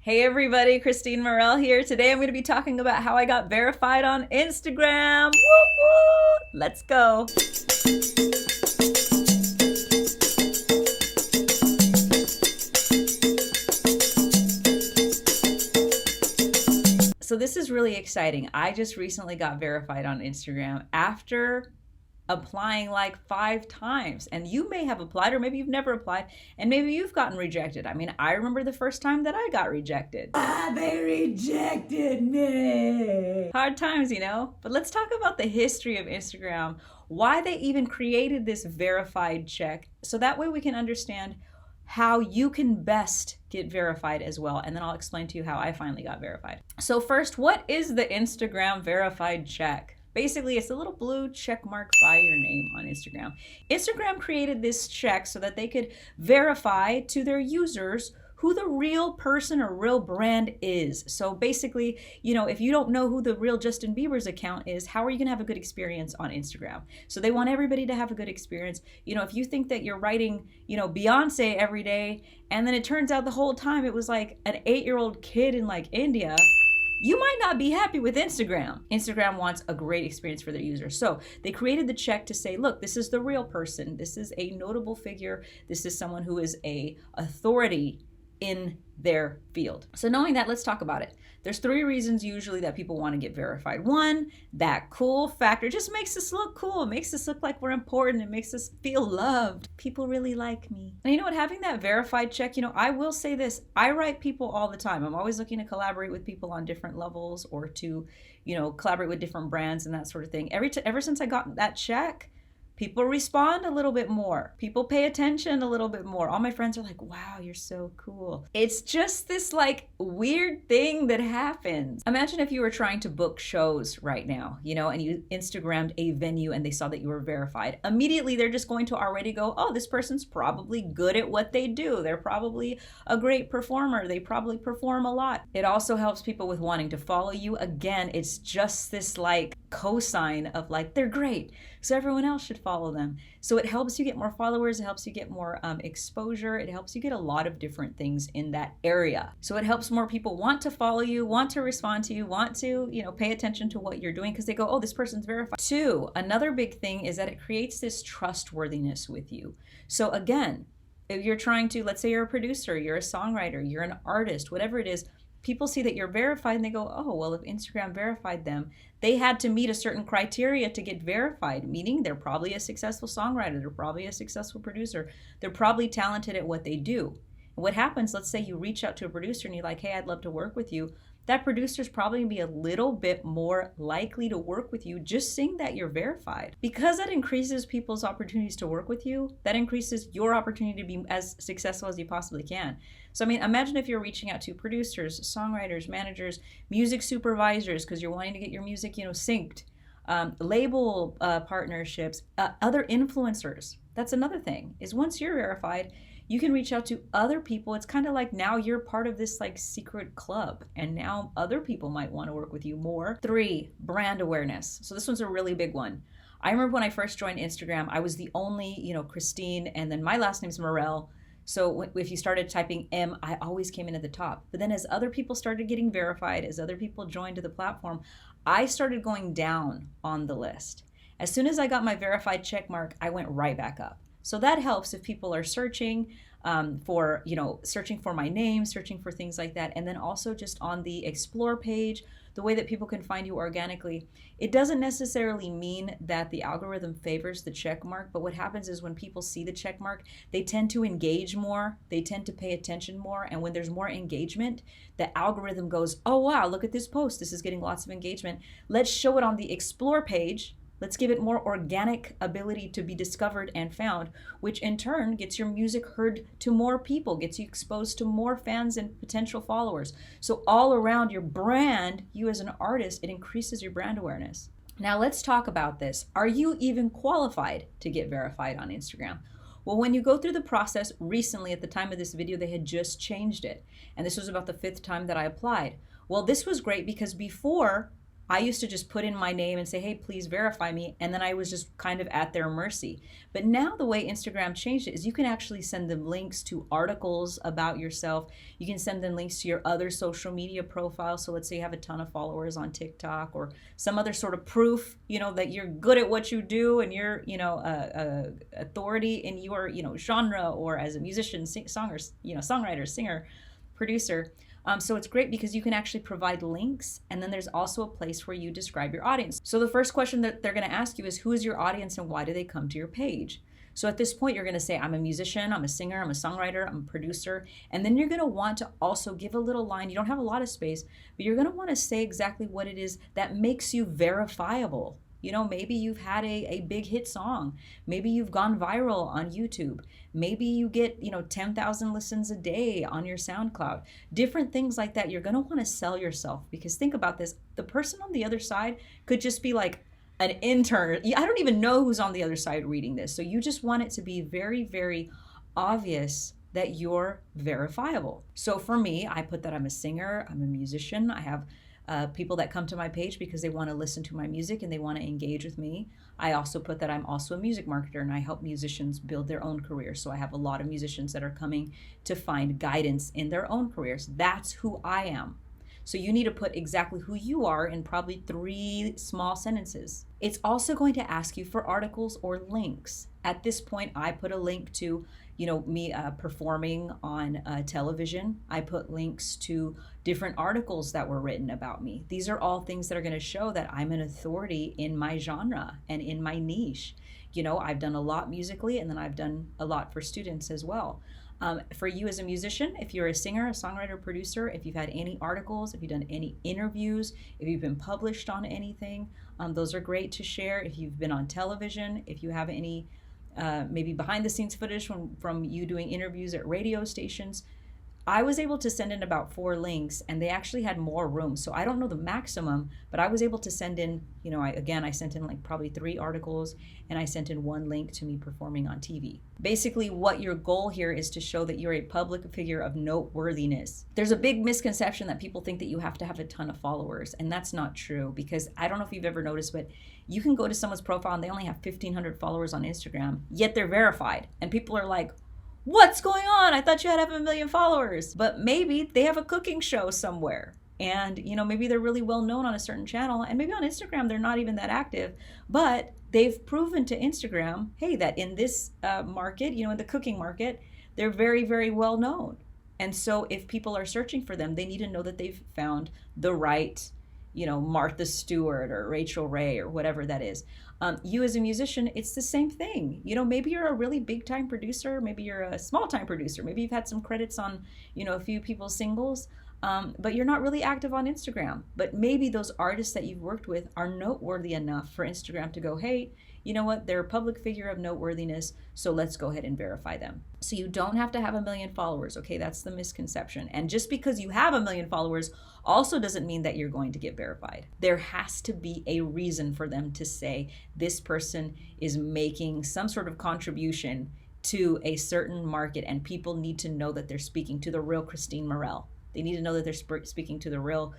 Hey everybody, Christine Morel here. Today I'm going to be talking about how I got verified on Instagram. Woo woo! Let's go. So this is really exciting. I just recently got verified on Instagram after applying like 5 times, and you may have applied, or maybe you've never applied, and maybe you've gotten rejected. I mean, I remember the first time that I got rejected. They rejected me. Hard times, you know. But let's talk about the history of Instagram, why they even created this verified check, so that way we can understand how you can best get verified as well. And then I'll explain to you how I finally got verified. So first, what is the Instagram verified check? Basically, it's a little blue check mark by your name on Instagram. Instagram created this check so that they could verify to their users who the real person or real brand is. So basically, you know, if you don't know who the real Justin Bieber's account is, how are you gonna have a good experience on Instagram? So they want everybody to have a good experience. You know, if you think that you're writing, you know, Beyonce every day, and then it turns out the whole time it was like an 8-year-old kid in like India, you might not be happy with Instagram. Instagram wants a great experience for their users. So they created the check to say, look, this is the real person. This is a notable figure. This is someone who is a authority in their field. So knowing that, let's talk about it. There's 3 reasons usually that people want to get verified. 1, that cool factor. It just makes us look cool. It makes us look like we're important. It makes us feel loved. People really like me. And you know what? Having that verified check, you know, I will say this. I write people all the time. I'm always looking to collaborate with people on different levels, or to, you know, collaborate with different brands and that sort of thing. Ever since I got that check, people respond a little bit more. People pay attention a little bit more. All my friends are like, wow, you're so cool. It's just this like weird thing that happens. Imagine if you were trying to book shows right now, you know, and you Instagrammed a venue and they saw that you were verified. Immediately, they're just going to already go, oh, this person's probably good at what they do. They're probably a great performer. They probably perform a lot. It also helps people with wanting to follow you. Again, it's just this like cosign of like, they're great, so everyone else should follow them. So it helps you get more followers. It helps you get more exposure. It helps you get a lot of different things in that area. So it helps more people want to follow you, want to respond to you, want to, you know, pay attention to what you're doing, because they go, oh, this person's verified. 2, another big thing is that it creates this trustworthiness with you. So again, if you're trying to, let's say you're a producer, you're a songwriter, you're an artist, whatever it is, people see that you're verified and they go, oh, well, if Instagram verified them, they had to meet a certain criteria to get verified, meaning they're probably a successful songwriter, they're probably a successful producer, they're probably talented at what they do. And what happens, let's say you reach out to a producer and you're like, hey, I'd love to work with you. That producer's probably gonna be a little bit more likely to work with you just seeing that you're verified. Because that increases people's opportunities to work with you, that increases your opportunity to be as successful as you possibly can. So I mean, imagine if you're reaching out to producers, songwriters, managers, music supervisors, because you're wanting to get your music, you know, synced, label partnerships, other influencers. That's another thing, is once you're verified, you can reach out to other people. It's kind of like now you're part of this like secret club, and now other people might want to work with you more. 3, brand awareness. So this one's a really big one. I remember when I first joined Instagram, I was the only, you know, Christine, and then my last name's Morel. So if you started typing M, I always came in at the top. But then as other people started getting verified, as other people joined to the platform, I started going down on the list. As soon as I got my verified check mark, I went right back up. So that helps if people are searching for, you know, searching for my name, searching for things like that. And then also just on the explore page, the way that people can find you organically, it doesn't necessarily mean that the algorithm favors the check mark, but what happens is when people see the check mark, they tend to engage more, they tend to pay attention more, and when there's more engagement, the algorithm goes, oh wow, look at this post, this is getting lots of engagement. Let's show it on the explore page. Let's give it more organic ability to be discovered and found, which in turn gets your music heard to more people, gets you exposed to more fans and potential followers. So all around your brand, you as an artist, it increases your brand awareness. Now let's talk about this. Are you even qualified to get verified on Instagram? Well, when you go through the process, recently at the time of this video, they had just changed it. And this was about the 5th time that I applied. Well, this was great because before, I used to just put in my name and say, hey, please verify me. And then I was just kind of at their mercy. But now the way Instagram changed it is you can actually send them links to articles about yourself. You can send them links to your other social media profiles. So let's say you have a ton of followers on TikTok or some other sort of proof, that you're good at what you do and you're, a authority in your, genre, or as a musician, songwriter, singer, producer. So it's great because you can actually provide links, and then there's also a place where you describe your audience. So the first question that they're going to ask you is, who is your audience and why do they come to your page? So at this point, you're going to say, I'm a musician, I'm a singer, I'm a songwriter, I'm a producer. And then you're going to want to also give a little line. You don't have a lot of space, but you're going to want to say exactly what it is that makes you verifiable. Maybe you've had a big hit song. Maybe you've gone viral on YouTube. Maybe you get, 10,000 listens a day on your SoundCloud. Different things like that. You're going to want to sell yourself, because think about this. The person on the other side could just be like an intern. I don't even know who's on the other side reading this. So you just want it to be very, very obvious that you're verifiable. So for me, I put that I'm a singer, I'm a musician. I have people that come to my page because they want to listen to my music and they want to engage with me. I also put that I'm also a music marketer and I help musicians build their own careers. So I have a lot of musicians that are coming to find guidance in their own careers. That's who I am. So you need to put exactly who you are in probably 3 small sentences. It's also going to ask you for articles or links. At this point, I put a link to me performing on television. I put links to different articles that were written about me. These are all things that are going to show that I'm an authority in my genre and in my niche. I've done a lot musically, and then I've done a lot for students as well. For you as a musician, if you're a singer, a songwriter, producer, if you've had any articles, if you've done any interviews, if you've been published on anything, those are great to share. If you've been on television, if you have any maybe behind the scenes footage from you doing interviews at radio stations. I was able to send in about 4 links, and they actually had more room. So I don't know the maximum, but I was able to send in, I sent in like probably 3 articles, and I sent in 1 link to me performing on TV. Basically, what your goal here is to show that you're a public figure of noteworthiness. There's a big misconception that people think that you have to have a ton of followers, and that's not true, because I don't know if you've ever noticed, but you can go to someone's profile and they only have 1,500 followers on Instagram, yet they're verified. And people are like, what's going on? I thought you had to have 1 million followers. But maybe they have a cooking show somewhere. And, maybe they're really well known on a certain channel. And maybe on Instagram, they're not even that active. But they've proven to Instagram, hey, that in this market, in the cooking market, they're very, very well known. And so if people are searching for them, they need to know that they've found the right, Martha Stewart or Rachel Ray or whatever that is. You as a musician, it's the same thing. Maybe you're a really big time producer. Maybe you're a small time producer. Maybe you've had some credits on, a few people's singles, but you're not really active on Instagram. But maybe those artists that you've worked with are noteworthy enough for Instagram to go, hey, you know what? They're a public figure of noteworthiness, so let's go ahead and verify them. So you don't have to have 1 million followers, okay? That's the misconception. And just because you have 1 million followers also doesn't mean that you're going to get verified. There has to be a reason for them to say this person is making some sort of contribution to a certain market, and people need to know that they're speaking to the real Christine Morel. They need to know that they're speaking to the real,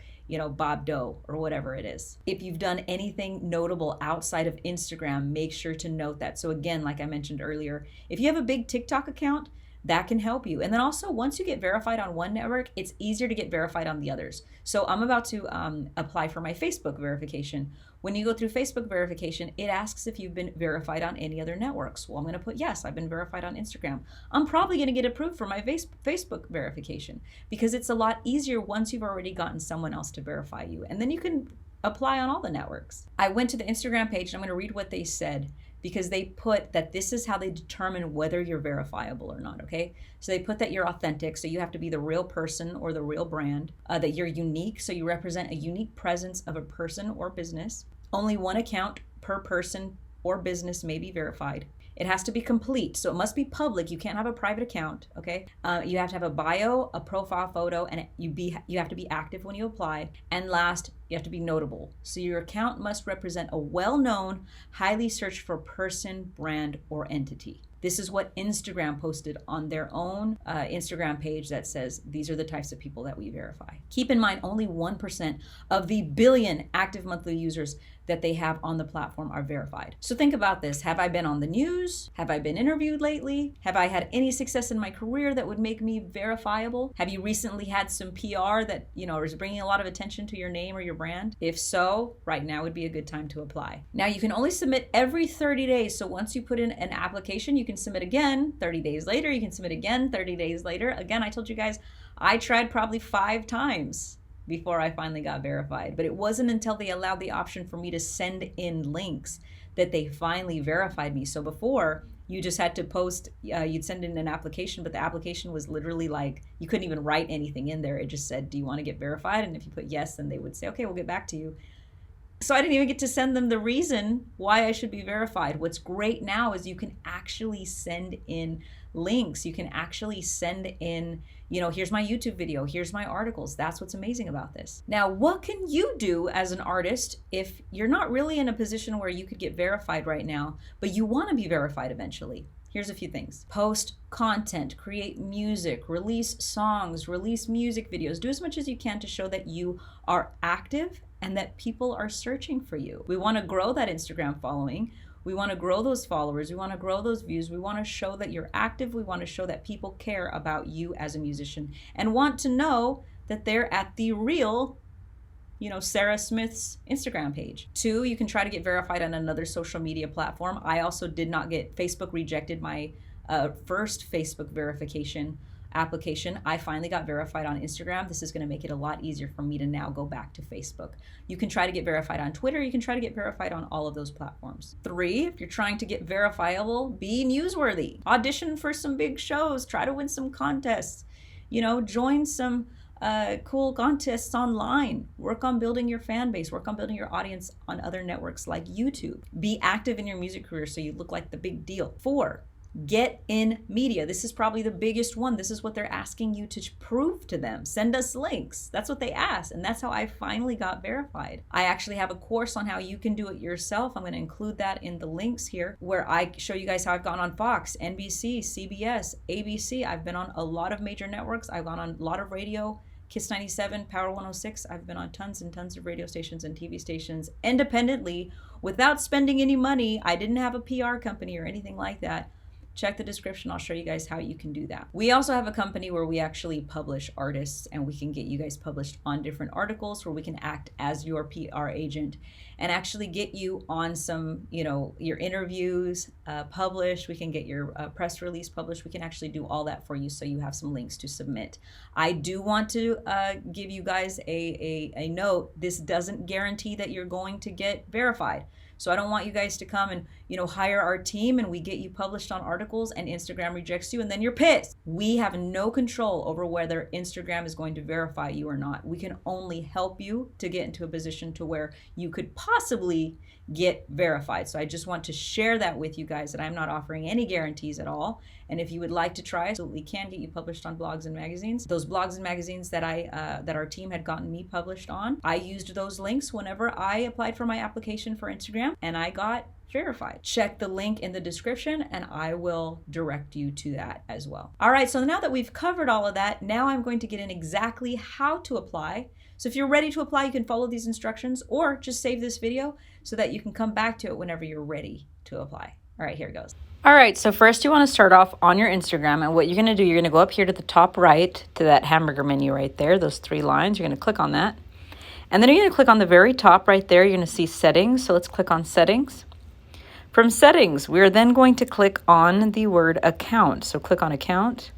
Bob Doe or whatever it is. If you've done anything notable outside of Instagram, make sure to note that. So again, like I mentioned earlier, if you have a big TikTok account, that can help you. And then also, once you get verified on one network, it's easier to get verified on the others. So I'm about to apply for my Facebook verification. When you go through Facebook verification, it asks if you've been verified on any other networks. Well, I'm going to put yes, I've been verified on Instagram. I'm probably going to get approved for my Facebook verification, because it's a lot easier once you've already gotten someone else to verify you. And then you can apply on all the networks. I went to the Instagram page, and I'm going to read what they said, because they put that this is how they determine whether you're verifiable or not, okay? So they put that you're authentic, so you have to be the real person or the real brand, that you're unique, so you represent a unique presence of a person or business. Only 1 account per person or business may be verified. It has to be complete, so it must be public. You can't have a private account, okay? You have to have a bio, a profile photo, and you have to be active when you apply. And last, you have to be notable. So your account must represent a well-known, highly searched for person, brand, or entity. This is what Instagram posted on their own Instagram page that says these are the types of people that we verify. Keep in mind, only 1% of the billion active monthly users that they have on the platform are verified. So think about this. Have I been on the news? Have I been interviewed lately? Have I had any success in my career that would make me verifiable? Have you recently had some PR that, is bringing a lot of attention to your name or your brand? If so, right now would be a good time to apply. Now, you can only submit every 30 days. So once you put in an application, you can submit again 30 days later. You can submit again 30 days later. Again, I told you guys, I tried probably 5 times before I finally got verified. But it wasn't until they allowed the option for me to send in links that they finally verified me. So before, you just had to post, you'd send in an application, but the application was literally like, you couldn't even write anything in there. It just said, do you want to get verified? And if you put yes, then they would say, okay, we'll get back to you. So I didn't even get to send them the reason why I should be verified. What's great now is you can actually send in links. You can actually send in, here's my YouTube video, here's my articles. That's what's amazing about this. Now, what can you do as an artist if you're not really in a position where you could get verified right now, but you want to be verified eventually? Here's a few things. Post content, create music, release songs, release music videos. Do as much as you can to show that you are active and that people are searching for you. We want to grow that Instagram following. We want to grow those followers. We want to grow those views. We want to show that you're active. We want to show that people care about you as a musician and want to know that they're at the real, Sarah Smith's Instagram page. 2, you can try to get verified on another social media platform. I also did not get, Facebook rejected my first Facebook verification application. I finally got verified on Instagram. This is going to make it a lot easier for me to now go back to Facebook. You can try to get verified on Twitter. You can try to get verified on all of those platforms. 3, if you're trying to get verifiable, be newsworthy. Audition for some big shows. Try to win some contests. Join some cool contests online. Work on building your fan base. Work on building your audience on other networks like YouTube. Be active in your music career so you look like the big deal. 4, get in media. This is probably the biggest one. This is what they're asking you to prove to them. Send us links. That's what they asked. And that's how I finally got verified. I actually have a course on how you can do it yourself. I'm going to include that in the links here where I show you guys how I've gone on Fox, NBC, CBS, ABC. I've been on a lot of major networks. I've gone on a lot of radio, Kiss 97, Power 106. I've been on tons and tons of radio stations and TV stations independently without spending any money. I didn't have a PR company or anything like that. Check the description. I'll show you guys how you can do that. We also have a company where we actually publish artists and we can get you guys published on different articles where we can act as your PR agent and actually get you on some, your interviews published. We can get your press release published. We can actually do all that for you so you have some links to submit. I do want to give you guys a note. This doesn't guarantee that you're going to get verified. So I don't want you guys to come and, hire our team and we get you published on articles and Instagram rejects you and then you're pissed. We have no control over whether Instagram is going to verify you or not. We can only help you to get into a position to where you could possibly get verified. So I just want to share that with you guys that I'm not offering any guarantees at all. And if you would like to try, absolutely can get you published on blogs and magazines. Those blogs and magazines that that our team had gotten me published on, I used those links whenever I applied for my application for Instagram and I got verified. Check the link in the description and I will direct you to that as well. All right, so now that we've covered all of that, now I'm going to get in exactly how to apply. So if you're ready to apply, you can follow these instructions or just save this video so that you can come back to it whenever you're ready to apply. All right, here it goes. All right, so first you want to start off on your Instagram, and what you're going to do, you're going to go up here to the top right to that hamburger menu right there, those 3 lines. You're going to click on that. And then you're going to click on the very top right there. You're going to see settings. So let's click on settings. From settings, we're then going to click on the word account. So click on account.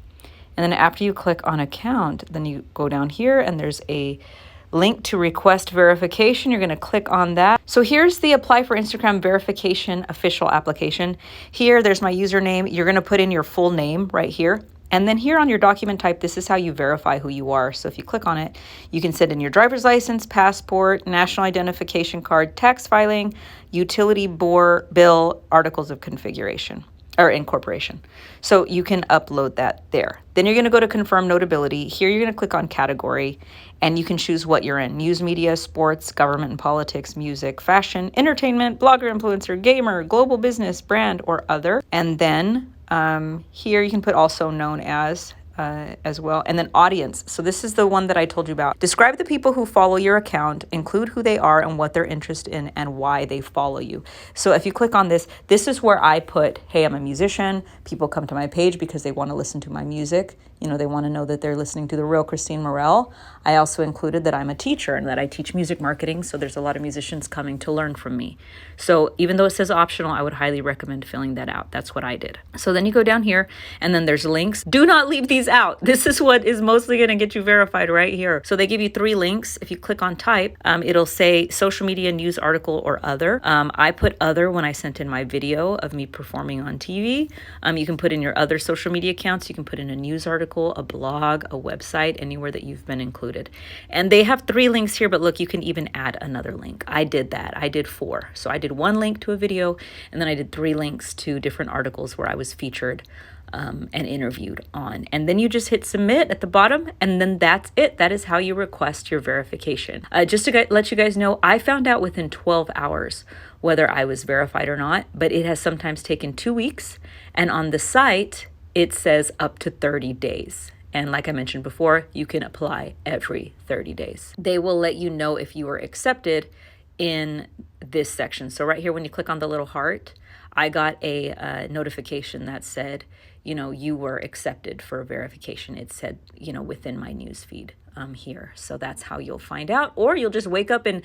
And then after you click on account, then you go down here and there's a link to request verification. You're going to click on that. So here's the apply for Instagram verification official application. Here, there's my username. You're going to put in your full name right here. And then here on your document type, this is how you verify who you are. So if you click on it, you can send in your driver's license, passport, national identification card, tax filing, utility bill, articles of configuration or incorporation. So you can upload that there. Then you're going to go to confirm notability. Here you're going to click on category and you can choose what you're in. News media, sports, government and politics, music, fashion, entertainment, blogger, influencer, gamer, global business, brand, or other. And then Here you can put also known as well. And then audience. So this is the one that I told you about. Describe the people who follow your account, include who they are and what they're interested in and why they follow you. So if you click on this, this is where I put, hey, I'm a musician. People come to my page because they want to listen to my music. You know, they want to know that they're listening to the real Christine Morel. I also included that I'm a teacher and that I teach music marketing. So there's a lot of musicians coming to learn from me. So even though it says optional, I would highly recommend filling that out. That's what I did. So then you go down here and then there's links. Do not leave these out. This is what is mostly going to get you verified right here. So they give you 3 links. If you click on type, it'll say social media, news article, or other. I put other when I sent in my video of me performing on TV. You can put in your other social media accounts. You can put in a news article, a blog, a website, anywhere that you've been included. And they have 3 links here, but look, you can even add another link. I did that. I did 4. So I did 1 link to a video, and then I did 3 links to different articles where I was featured and interviewed on. And then you just hit submit at the bottom, and then that's it. That is how you request your verification. Just to let you guys know, I found out within 12 hours whether I was verified or not, but it has sometimes taken 2 weeks. And on the site, it says up to 30 days. And like I mentioned before, you can apply every 30 days. They will let you know if you were accepted in this section. So right here, when you click on the little heart, I got a notification that said, you know, you were accepted for verification. It said, you know, within my news feed here. So that's how you'll find out, or you'll just wake up and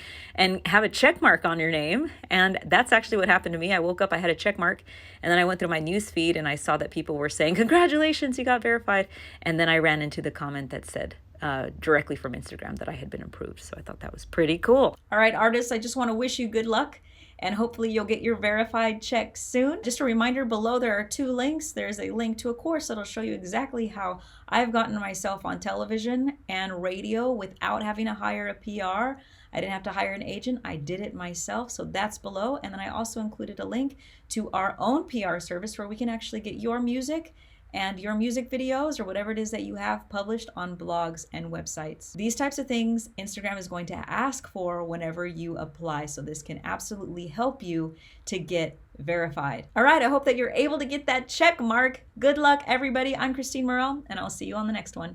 have a check mark on your name. And that's actually what happened to me. I woke up, I had a check mark, and then I went through my news feed and I saw that people were saying, congratulations, you got verified. And then I ran into the comment that said, directly from Instagram, that I had been approved. So I thought that was pretty cool. All right, artists, I just want to wish you good luck, and hopefully you'll get your verified check soon. Just a reminder, below there are 2 links. There's a link to a course that'll show you exactly how I've gotten myself on television and radio without having to hire a PR. I didn't have to hire an agent. I did it myself. So that's below. And then I also included a link to our own PR service where we can actually get your music and your music videos or whatever it is that you have published on blogs and websites. These types of things Instagram is going to ask for whenever you apply, so this can absolutely help you to get verified. All right, I hope that you're able to get that check mark. Good luck, everybody. I'm Christine Morel, and I'll see you on the next one.